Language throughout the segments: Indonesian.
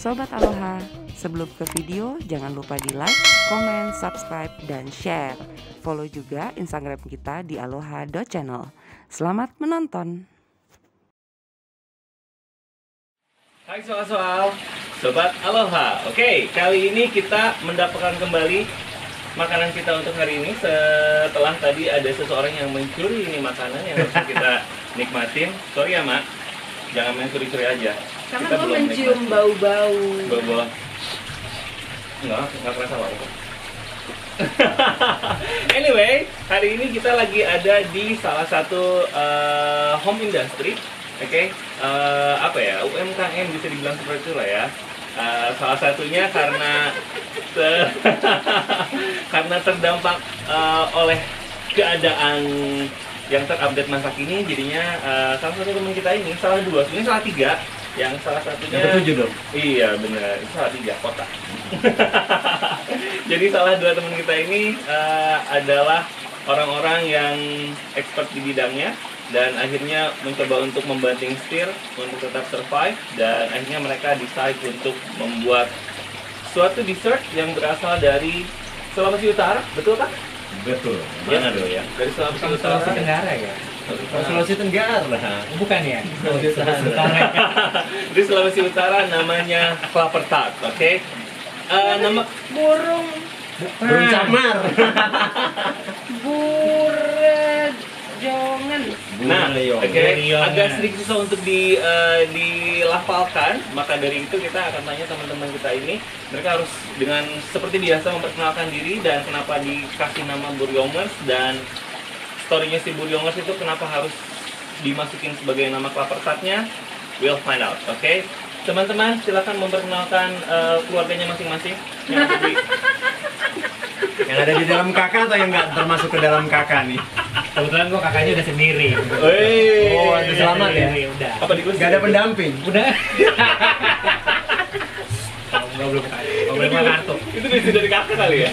Sobat Aloha, sebelum ke video jangan lupa di like, komen, subscribe, dan share. Follow juga Instagram kita di aloha.channel. Selamat menonton. Hai soal-soal, Sobat Aloha. Oke, kali ini kita mendapatkan kembali makanan kita untuk hari ini. Setelah tadi ada seseorang yang mencuri ini makanan yang harus kita nikmatin. Sorry ya Mak, jangan main curi-curi aja. Karena Kita gue belum mencium nikmatin. bau-bau. Bau-bau. Enggak kerasa bau. Anyway, hari ini kita lagi ada di salah satu home industry. Oke, apa ya, UMKM bisa dibilang seperti itu lah ya. Salah satunya karena karena terdampak oleh keadaan yang terupdate masa kini, jadinya salah satu teman kita ini, salah dua, sebenarnya salah tiga, yang salah satunya yang ketujuh dong? Iya benar, itu salah tiga kota. Jadi salah dua teman kita ini adalah orang-orang yang expert di bidangnya dan akhirnya mencoba untuk membanting setir untuk tetap survive, dan akhirnya mereka decide untuk membuat suatu dessert yang berasal dari Sulawesi Utara, betul kan? Betul. Ya, Mana dong ya? dari Sulawesi Bukan Utara. Sulawesi Tenggara ya? Sulawesi Tenggara. Bukan ya? Sulawesi Utara. Di Sulawesi Utara namanya Klaper Tart, oke? Nama Burung Burung camar. burajongan. Nah, Burung oke, Burung. agak sedikit susah untuk dilafalkan, maka dari itu kita akan tanya teman-teman kita ini, mereka harus dengan seperti biasa memperkenalkan diri dan kenapa dikasih nama Buryongers, dan story-nya si Buryongers itu kenapa harus dimasukin sebagai nama Klaper Tart-nya, we'll find out, oke? Teman-teman, silakan memperkenalkan keluarganya masing-masing yang ada di Yang ada di dalam kakak atau yang nggak termasuk ke dalam kakak nih? Kebetulan gua kakaknya udah sendiri. Wey. Oh, ada selamat ya? Udah. Apa di Nggak ada pendamping. Udah. Nggak belum kartu. Itu diisi dari kakak kali ya?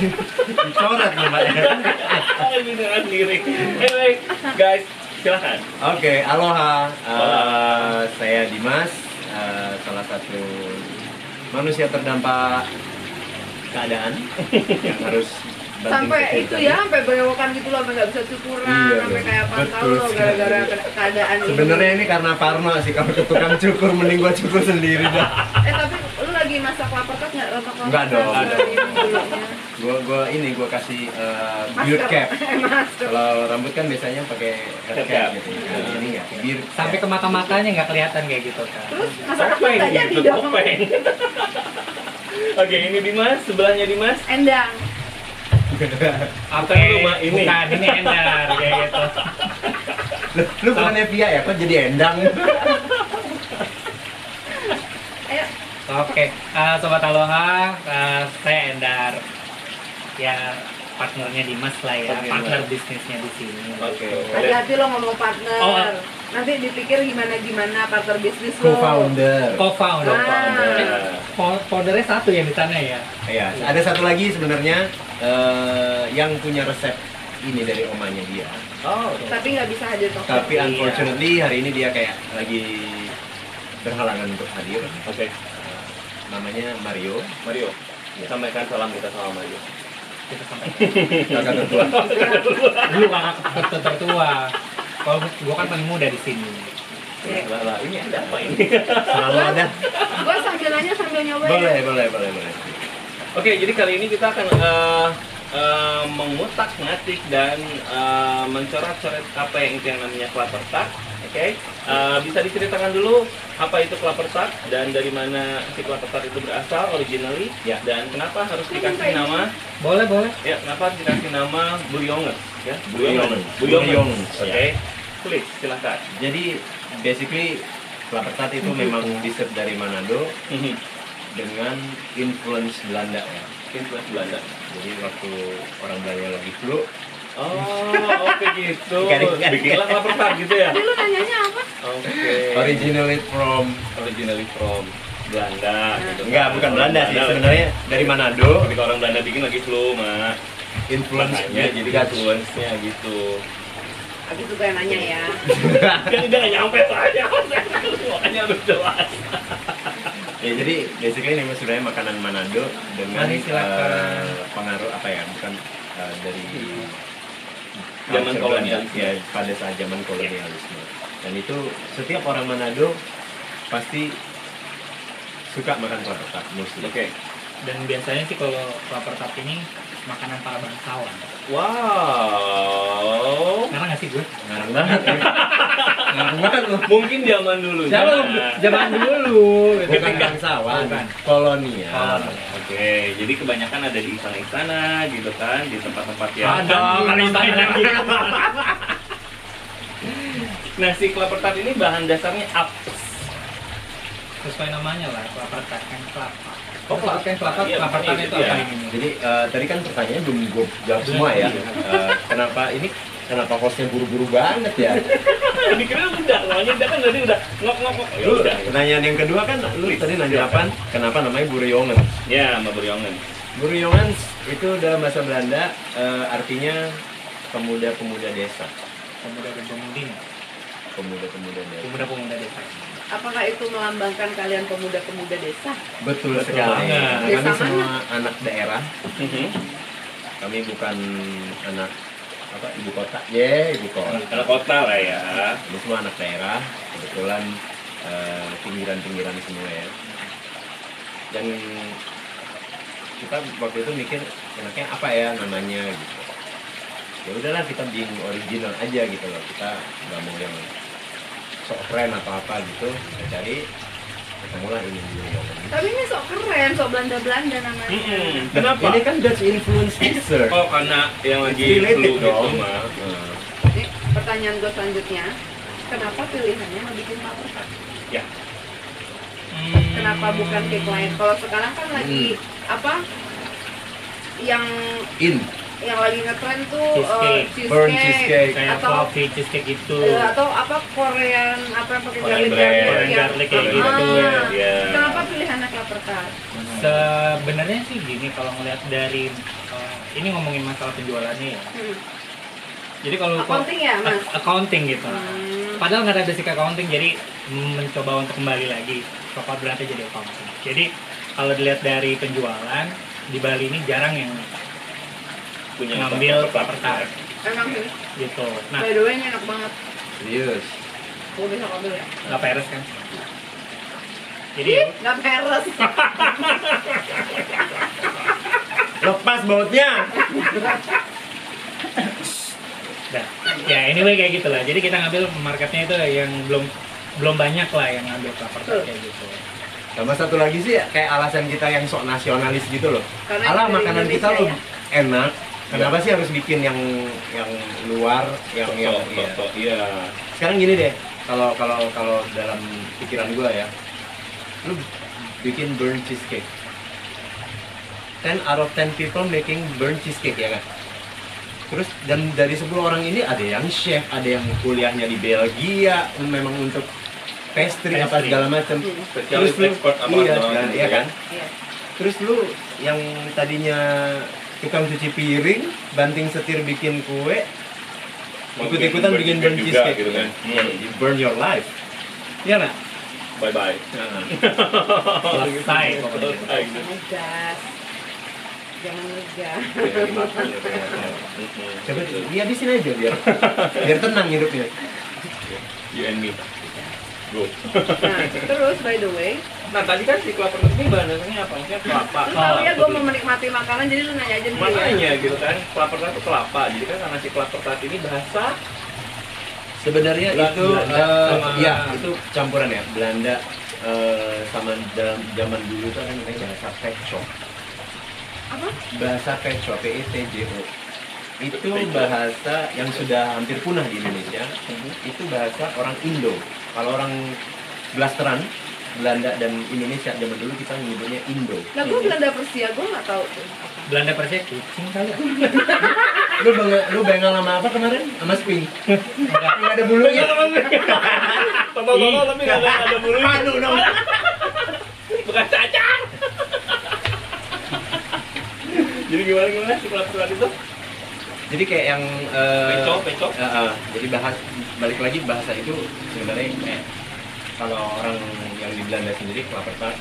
Coret nih Pak. Bisa sendiri. Anyway, guys, silakan. Oke, aloha. Saya Dimas, salah satu manusia terdampak keadaan yang harus banting Sampai setir itu tadi. ya, sampai berewokan gitu loh, sampai nggak bisa cukuran, Iya, sampai kayak pantau betul loh sekali. gara-gara keadaan ini. Sebenarnya ini karena parno sih, kalau ke tukang cukur mending gua cukur sendiri dah. Tapi lu lagi masak Klaper Tart nggak? Enggak dong. Dulunya. Gua kasih beard cap. Masker. Kalau rambut kan biasanya pakai head Head cap. cap gitu. Nah, ini enggak, beard cap. Sampai ke mata-matanya nggak kelihatan kayak gitu kan. Terus masak apa Topeng nggak jadi gitu, dong? topeng. Oke, ini Dimas, sebelahnya Dimas. Endang. Apa lu, Mak, ini? Bukan, ini Endar kayak gitu. Lu bukannya Via ya, kok jadi endang? Ayo. Oke, Sobat Aloha, saya Endar. Ya, partnernya Dimas lah ya, Oke, partner Dimas. bisnisnya di sini. Oke. Hati-hati lo ngomong partner. Oh. Nanti dipikir gimana partner bisnis lo. Co-founder. Co-founder. Ah. Foundernya satu yang di sana ya. Iya, ada satu lagi sebenarnya yang punya resep ini dari omanya dia. Oh, Tapi nggak bisa hadir tokoh. Tapi unfortunately hari ini dia kayak lagi berhalangan untuk hadir. oke. Namanya Mario, Mario, Ya. sampaikan salam kita sama Mario. Kita sampai. kakak tertua. Dulu kakak tertua. Kalau gua kan paling muda di sini. Lah, ini ada apa ini? Selalu ada. Gue sambil nanya sambil nyobain. Boleh. Oke, jadi kali ini kita akan mengutak-ngatik dan mencoret-coret apa yang itu yang namanya Klaper Tart. Oke, bisa diceritakan dulu apa itu Klaper Tart dan dari mana si Klaper Tart itu berasal originally, Ya. dan kenapa harus dikasih nama? Boleh. Ya, kenapa harus dikasih nama Buryongers? Ya, Buryongers. Buryongers. Ya. Oke, please silakan. Jadi basically Klaper Tart itu memang dessert dari Manado dengan influence Belanda ya. Influence Belanda. Jadi waktu orang Belanda lagi flu, Oh, oke gitu. Garing-garing. Bikinlah Klaper Tart gitu ya. Tapi lu nanyanya apa? Oke. originally from Originally from Belanda gitu. enggak, bukan Belanda sih, sebenarnya dari Manado. Ketika orang Belanda bikin lagi flu, Mak. Influence Makanya jadi Dutch. influence-nya gitu. Habis itu gue nanya ya. Kan udah nggak nyampe soalnya. Makanya harus jelas. Ya jadi basically ini sebenarnya makanan Manado dengan Mari silakan. pengaruh apa ya? Bukan dari Zaman culture kolonial. Belanda, ya pada saat zaman kolonialisme. Dan itu setiap orang Manado pasti suka makan kelapa tart mostly. Oke. Dan biasanya sih kalau kelapa tart ini makanan para bangsawan. Wow. Karena nggak sih gue? Ngarang banget ya. Nggak banget loh. Mungkin zaman dulu. Zaman dulu. Bukan bangsawan, Bukan. kolonial. Oke, jadi kebanyakan ada di istana-istana gitu kan, di tempat-tempat yang Ada, kan istana lagi. Nah, si kelapa tart ini bahan dasarnya apa? Sesuai namanya lah, kelapa tart kan kelapa. Oh, kelapa. Kan kelapa, Iya, kelapa tart makanya itu itu apa ya. ini? Jadi tadi kan pertanyaan belum gue jawab semua ya. Kenapa hostnya buru-buru banget ya? Dikira udah, namanya udah kan tadi udah ngok. Ya Lu udah. pertanyaan yang kedua kan lu tadi nanya apa? Kenapa namanya Boerjongen? Ya, Mbak Boerjongen. Boerjongen itu dalam bahasa Belanda artinya pemuda-pemuda desa. Pemuda dan pemudi. Pemuda-pemuda desa. Pemuda-pemuda desa. Apakah itu melambangkan kalian pemuda-pemuda desa? Betul Betul sekali. banget. Karena Desa kami mana? semua anak daerah. Mhm. Kami bukan anak apa ibu kota. Ibu kota. Karena kota lah ya. Kami semua anak daerah. Kebetulan pinggiran-pinggiran semua ya. Dan kita waktu itu mikir enaknya apa ya namanya gitu. Ya udahlah kita being original aja gitu loh. Kita nggak mau yang sok keren atau apa gitu. Kita cari ketemulah ini dulu. Tapi ini sok keren, sok Belanda-Belanda namanya. Kenapa? Ini kan Dutch influence dessert. Oh, karena yang lagi Related flu gitu, dong. mah. Ini pertanyaan gue selanjutnya, kenapa pilihannya mau bikin kelapa tart? Ya. Kenapa bukan cake lain? Kalau sekarang kan lagi apa? Yang lagi ngetren tuh Cheesecake. Burnt cheesecake. Kayak atau fluffy cheesecake itu. atau apa Korean apa yang pakai Korean garlic bread. Korean garlic kayak gitu. Iya. Kenapa pilihannya kelapa tart? Sebenarnya sih gini kalau ngeliat dari ini ngomongin masalah penjualannya ya. Jadi kalau Accounting ya, Mas? Accounting gitu. Hmm. Padahal nggak ada basic accounting, jadi mencoba untuk kembali lagi ke kodratnya jadi accounting. Jadi kalau dilihat dari penjualan di Bali ini jarang yang Punya ngambil kelapa kelapa tart Emang sih. gitu. Nah, By the way, ini enak banget. Serius. Gue bisa ambil ya. nggak peres kan? Jadi Nggak peres. Lepas bautnya. Nah, ya anyway kayak gitu lah. Jadi kita ngambil marketnya itu yang belum banyak lah yang ngambil kelapa tart kayak gitu. Sama satu lagi sih kayak alasan kita yang sok nasionalis gitu loh. Karena Alah dari makanan kita Indonesia loh ya? enak. Kenapa sih harus bikin yang luar, yang iya. Iya. Sekarang gini deh, kalau dalam pikiran gua ya, lu bikin burnt cheesecake. 10 out of 10 people making burnt cheesecake ya kan? Terus dan dari 10 orang ini ada yang chef, ada yang kuliahnya di Belgia memang untuk pastry apa Pastry. segala macam. Spesialis ekspor apa iya, segala macam, iya kan? Iya. Terus lu yang tadinya tukang cuci piring, banting setir bikin kue, ikut-ikutan bikin burnt juga, cheesecake gitu kan. You burn your life. Iya nggak? Bye bye. Selesai pokoknya. Selesai. Ngegas. Jangan ngegas. Coba dihabisin aja biar tenang hidupnya. You and me. Go. Nah, terus by the way, Nah, tadi kan si kelapa tart ini bahan dasarnya apa? Maksudnya kelapa. lu tahu ya gue mau menikmati makanan, jadi lu nanya aja dulu ya. Makanya gitu kan, kelapa tart itu kelapa. Jadi kan karena si kelapa tart ini bahasa Sebenarnya itu sama- ya itu campuran ya Belanda sama dalam zaman dulu itu ada namanya bahasa Peco. Apa? Bahasa Peco, Petjo. Itu bahasa yang sudah hampir punah di Indonesia. Itu bahasa orang Indo. Kalau orang blasteran Belanda dan Indonesia zaman dulu kita menyebutnya Indo. Lah gue Belanda Persia, gue nggak tahu tuh. apa. Belanda Persia kucing kali ya. Lu bengal sama apa kemarin? Sama Spring? Nggak ada bulunya. Tolong tapi nggak ada bulunya. Aduh dong. Bukan cacang. Jadi gimana si kelapa tart itu? Jadi kayak yang Peco. jadi balik lagi bahasa itu sebenarnya kayak kalau orang yang di Belanda sendiri kelapa tart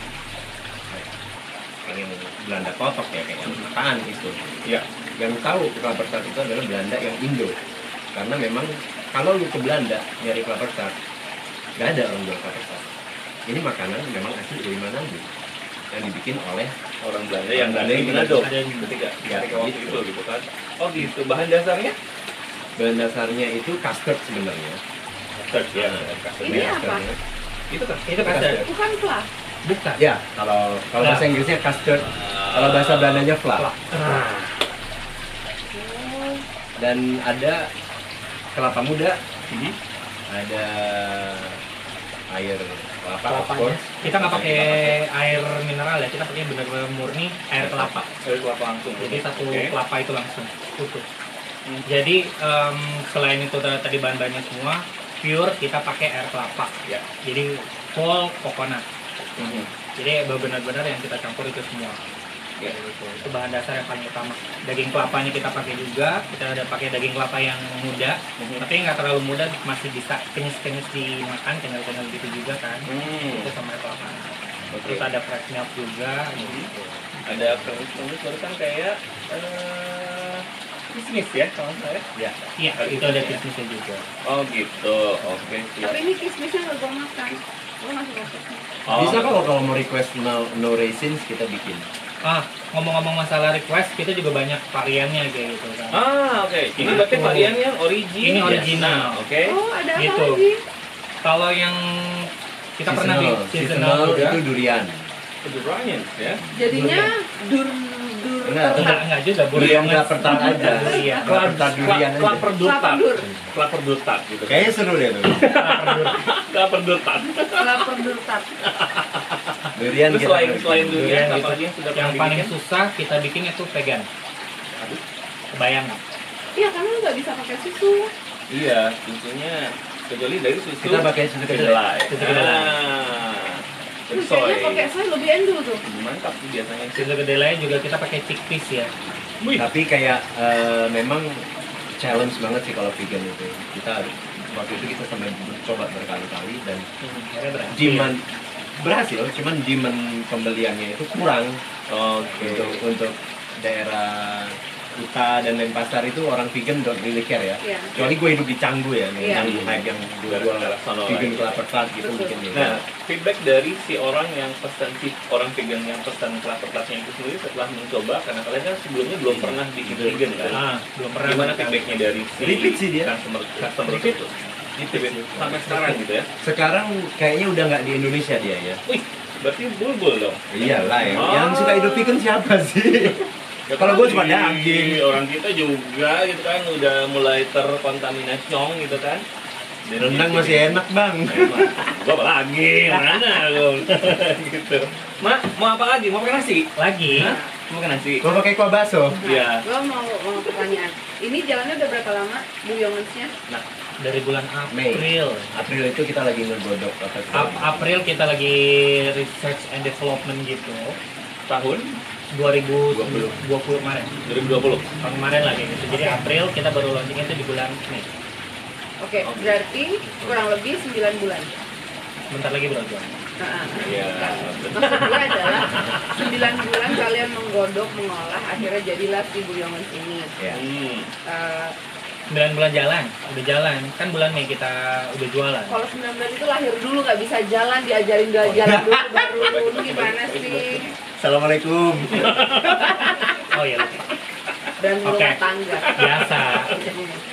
yang Belanda totok ya, kayak yang apaan itu. Iya. Yang tahu kelapa tart itu adalah Belanda yang Indo. Karena memang kalau lu ke Belanda nyari kelapa tart, nggak ada orang jual kelapa tart. Ini makanan memang asli dari Manado yang dibikin oleh Orang Belanda yang Orang ada di Belanda Manado ada di ketika Ya, waktu gitu. itu gitu kan. Oh gitu. Bahan dasarnya? bahan dasarnya itu custard sebenarnya. Custard ya. Ini apa? Itu kan. Itu custard. Bukan flah. Bukan. Ya, kalau bahasa Inggrisnya custard, kalau bahasa Belandanya fla. Oh, Dan ada kelapa muda, Mhm. ada air kelapa, of Kelapanya. course. Kita nggak pakai air mineral ya, kita pakai benar-benar murni air kelapa. Dari kelapa langsung. Jadi satu Oke. kelapa itu langsung utuh. Hmm. Jadi selain itu tadi bahan-bahannya semua pure, kita pakai air kelapa. Ya. Jadi full coconut. Mhm. Jadi benar-benar yang kita campur itu semua. Ya. Itu bahan dasar yang paling utama. Daging kelapanya kita pakai juga. Kita ada pakai daging kelapa yang muda, Mhm. tapi nggak terlalu muda, masih bisa kenyis-kenyis dimakan, tinggal-tinggal gitu juga kan. Itu sama air kelapa. Oke. Terus ada fresh milk juga gitu. Ada permis baru kan kayak kismis ya kalau saya. Ya, Iya, itu ada kismisnya juga. Oh gitu. Oke. siap. tapi ini kismisnya nggak gue makan. Gue nggak suka kismis. Oh. bisa kok kalau mau request no raisins kita bikin. Ngomong-ngomong masalah request, kita juga banyak variannya kayak gitu kan. Oke. Ini berarti varian yang original. Ini original. Oke. Oh, ada apa Gitu. lagi? Kalau yang kita pernah Seasonal juga. itu durian. The Ryan ya. Jadinya dur Enggak, tertak. Enggak juga, Durian Burjongan. kelapa tart aja. Durian. Kelapa tart durian aja. Kelapa Kelapa durtat. dur. Kelapa durtat gitu. Kayaknya seru deh tuh. Kelapa durtat. Kelapa durtat. Durian Terus kita selain bikin. selain durian Durian apa gitu. lagi yang sudah Yang pernah paling dibikin? susah kita bikin itu vegan. Kebayang nggak? Iya, karena nggak bisa pakai susu. Iya, tentunya kecuali dari susu Kita pakai susu kedelai. kedelai. Susu kedelai. Terus Soy. kayaknya pakai soy lebih endul tuh. Mantap sih biasanya. Susu kedelai juga kita pakai chickpeas ya. Wih. Tapi kayak memang challenge banget sih kalau vegan itu. Kita waktu itu kita sampai coba berkali-kali dan Akhirnya berhasil. demand berhasil, cuman demand pembeliannya itu kurang Oke. untuk daerah Kuta dan Denpasar itu orang vegan don't really care ya. Iya. Kecuali gue hidup di Canggu ya, Iya. yang hype yang jual Daerah sana vegan lagi. kelapa tart gitu Betul. mungkin ya. Nah, feedback dari si orang yang pesan, si orang vegan yang pesan kelapa tartnya itu sendiri setelah mencoba, karena kalian kan sebelumnya belum pernah bikin vegan kan? Belum pernah. Gimana feedbacknya dari si Repeat sih dia. customer itu? Repeat. Sampai sekarang gitu ya? Sekarang kayaknya udah nggak di Indonesia dia ya. Wih, berarti bulbul dong? Iyalah ya. Oh. Yang suka hidup vegan siapa sih? Ya, Kalau gue cuma di- daging. Orang kita juga gitu kan udah mulai terkontaminasi gitu kan. Dan Rendang di- masih enak bang. Gua apa lagi? Mana lo? gitu. Mak, mau apa lagi? Mau pakai nasi? Lagi. Hah? Mau pakai nasi? Gue pakai kuah bakso. Iya. Gue mau pertanyaan. Ini jalannya udah berapa lama Bu Yongensnya? Dari bulan April. April itu kita lagi ngegodok apa sih? April kita lagi research and development gitu. Tahun 2020 kemarin. 2020. Tahun kemarin lagi gitu. Jadi April kita baru launching itu di bulan Mei. Oke, berarti kurang lebih 9 bulan. Bentar lagi bulan Juni. Nah, Iya. maksud gue adalah 9 bulan kalian menggodok, mengolah, akhirnya jadilah si Bu Yongens ini. Ya. Eh, 9 bulan jalan, udah jalan. Kan bulan Mei kita udah jualan. kalau 9 bulan itu lahir dulu nggak bisa jalan, diajarin gak jalan dulu baru lu gimana sih? Assalamualaikum. Oh iya, lupa. Dan Oke. rumah tangga. Biasa.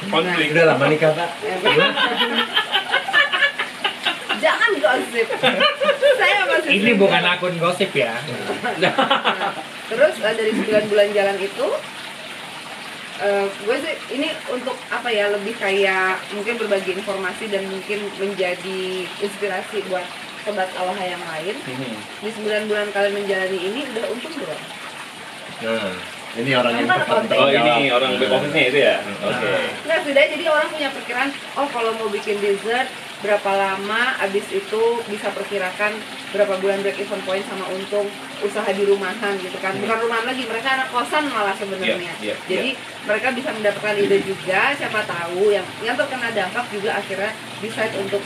Konflik. Udah lama nikah pak. Jangan gosip. Saya masih Ini bukan akun gosip ya. Terus dari 9 bulan jalan itu gue sih ini untuk apa ya, lebih kayak mungkin berbagi informasi dan mungkin menjadi inspirasi buat sobat Aloha yang lain. Di 9 bulan kalian menjalani ini udah untung berapa? Nah, ini orang yang Ntar tepat. Oh ini orang back office-nya itu ya? Oke. Nggak, sudah, jadi orang punya perkiraan, oh kalau mau bikin dessert berapa lama, abis itu bisa perkirakan berapa bulan break even point sama untung usaha di rumahan gitu kan. Bukan rumahan lagi, mereka anak kosan malah sebenarnya. Iya, iya, Jadi mereka bisa mendapatkan ide juga, siapa tahu yang terkena dampak juga akhirnya decide untuk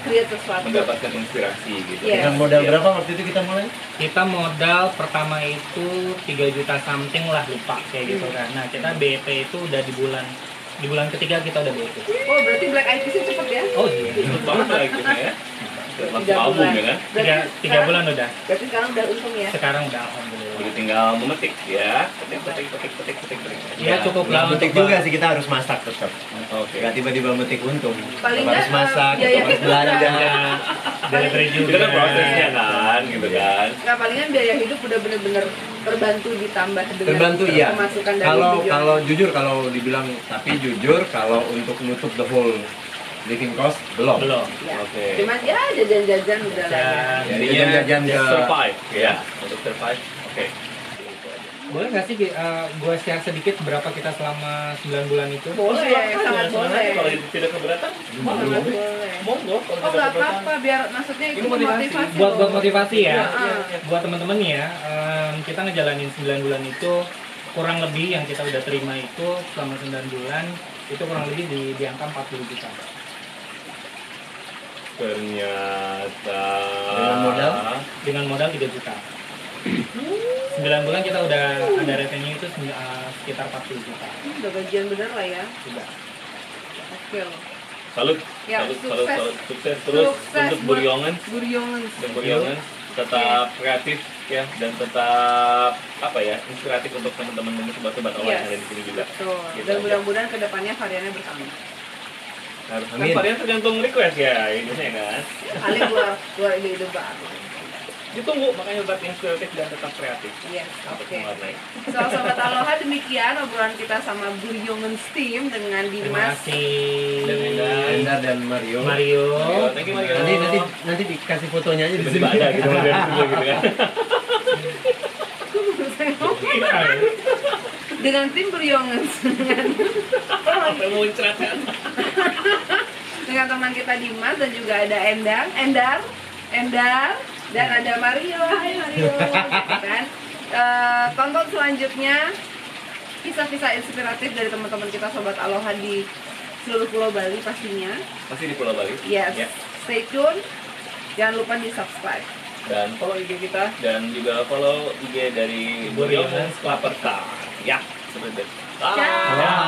create sesuatu. mendapatkan inspirasi gitu. Yes. Dengan modal Iya. berapa waktu itu kita mulai? Kita modal pertama itu 3 juta something lah, lupa kayak gitu kan. Nah kita BEP itu udah di bulan ketiga kita udah BEP. Oh berarti Black Eyed Peas sih cepet ya? Oh iya. Cepet banget lah gitu ya. Langsung 3 album bulan. ya kan. Tiga sekarang- bulan udah. Berarti sekarang udah untung ya? Sekarang udah alhamdulillah. Jadi tinggal memetik ya. Petik. Ya cukup Nggak lah metik untuk juga sih, kita harus masak tetap. Oke. Nggak tiba-tiba metik untung. Paling Tetap harus nggak, masak, biaya tetap harus hidup belanja. delivery juga. Itu kan prosesnya kan, gitu kan. Nah palingan biaya hidup udah bener-bener terbantu ditambah dengan Terbantu iya. pemasukan dari Kalau video. kalau jujur kalau dibilang, tapi jujur kalau untuk nutup the whole living cost belum. Belum. Ya. Oke. Cuman ya jajan-jajan udah lah ya. Jadi Intinya jajan ke survive ya. Untuk survive. Oke. Boleh nggak sih gue share sedikit berapa kita selama 9 bulan itu? Boleh, sangat boleh. Kalau tidak keberatan, Sangat boleh. monggo. Kalau Oh tidak nggak keberatan. apa-apa, biar maksudnya itu Ini motivasi. motivasi. Buat loh. motivasi ya. Iya. Buat teman-teman ya, kita ngejalanin 9 bulan itu kurang lebih yang kita udah terima itu selama 9 bulan itu kurang lebih di angka 40 juta. Ternyata Dengan modal? Dengan modal 3 juta. 9 bulan kita udah ada revenue itu sekitar 40 juta. Udah gajian bener lah ya. Sudah. Oke loh. Salut. Ya, Salut. Sukses terus untuk Buryongan. Buryongan. Dan Buryongan tetap kreatif ya, dan tetap apa ya, inspiratif untuk teman-teman sobat-sobat online yang ada di sini juga. Betul. Gitu Dan aja. mudah-mudahan kedepannya variannya bertambah. Harus Amin. varian tergantung request ya, ini kan. Kali keluar ide-ide baru. Ditunggu, makanya buat inspiratif dan tetap kreatif. Yes, Untuk oke. mewarnai. So, Sobat Aloha, demikian obrolan kita sama Buryongan Team dengan Terima Dimas. kasih Dan Endang. Endar dan Mario. Mario. Thank you, Mario. Nanti dikasih fotonya aja di sini. Tiba-tiba ada gitu dari studio gitu kan. Dengan tim Buryongan. Apa yang mau ceritakan? Dengan teman kita Dimas dan juga ada Endar, dan ada Mario. Hai Mario. Gitu kan. Tonton selanjutnya kisah-kisah inspiratif dari teman-teman kita Sobat Aloha di seluruh Pulau Bali pastinya. Masih di Pulau Bali. Yes. Ya. Stay tune. Jangan lupa di subscribe. Dan follow IG kita dan juga follow IG dari Buryongan Klaperta. Ya, seperti itu. Ciao. Ciao.